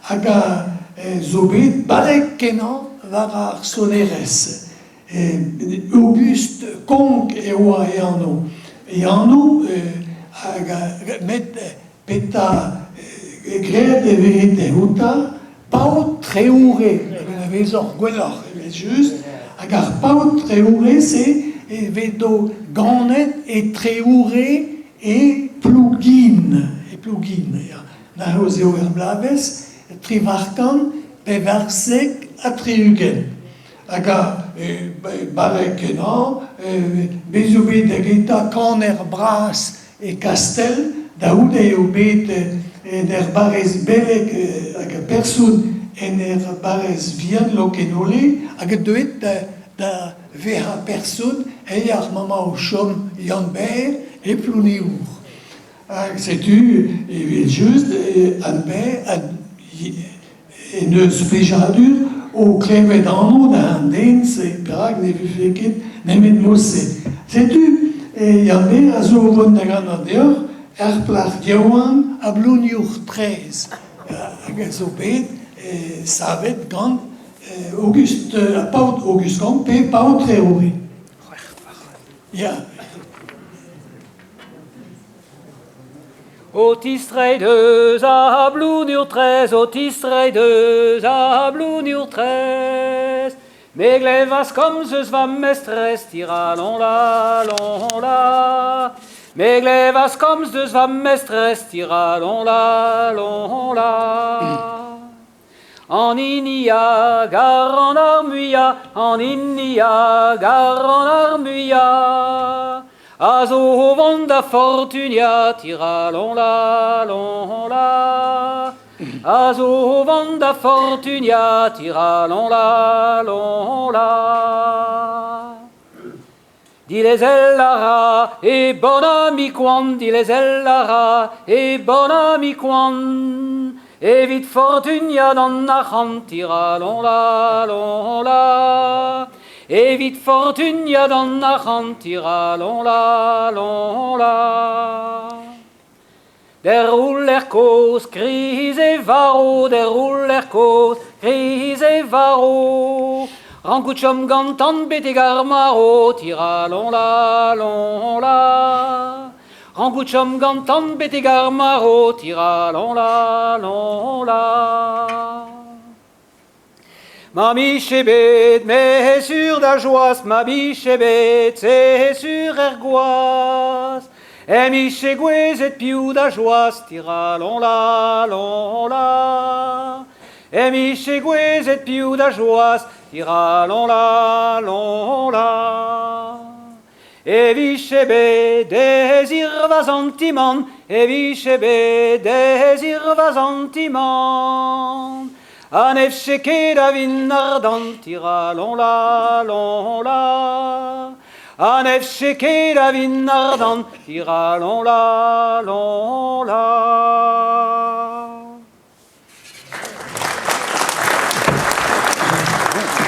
hag zo bet balek kenan war ar sonerez. Auguste Conque e oa e anno hag met peta gred e verit e houta paot treoure, a vezor gwelloc'h, just, hag ar paot treoure se vedo ganet e treoure e plougin. Na hoz eo er blavez, trivarkan pe varsek a triugen. Hag balek kenan, bezo bet hag eta kan er bras e kastel, daoud eo bet er barez belek hag persoun en er barez vian lokenole, hag deuet da veha persoun e ar mama o chom Yann Ber e plouniour. Setu evit just an Ber en eus fejadur o klevet anno da an den se perak ne vufeket nemet mosse. Setu Yann Ber a zo vont da gant an deoc'h er plach diaouan a plouniour 13. Hag a zo bet savet gant paot Auguste Conque pe paot treoure. Ja. Otistreideus a blouniour 13, otistreideus a blouniour 13. Me glevas kom zeus va mestres, tira lon la. Me glevas kom zeus va mestres, tira lon la. En inia, gar en armuia, en inia, gar en armuia. A zo vont da fortunia, tira lon la. A zo vont da fortunia, tira lon la. Diles ellara, e bon ami quan, diles ellara, e bon ami quan. Evit fortunia dan achan, tira lon la. Evit fortunia dan achan, tira lon la. Der roul'er koz, kriz e varo, der roul'er koz, kriz e varo. Rankoutchom gantan bet e gar maro, tira lon la. Rankoutchom gantan bet e gar maro, tira lon la. Ma michebet, me sur da joas, ma michebet, c'est sur er goas. E michegouez et piou da joas, tira lon la. E michegouez et piou da joas, tira lon la. E vichebe désir vas antimand, e vichebe désir vas antimand. An efcheke da vin ardant, tira lon la. An efcheke da vin ardant, tira lon la.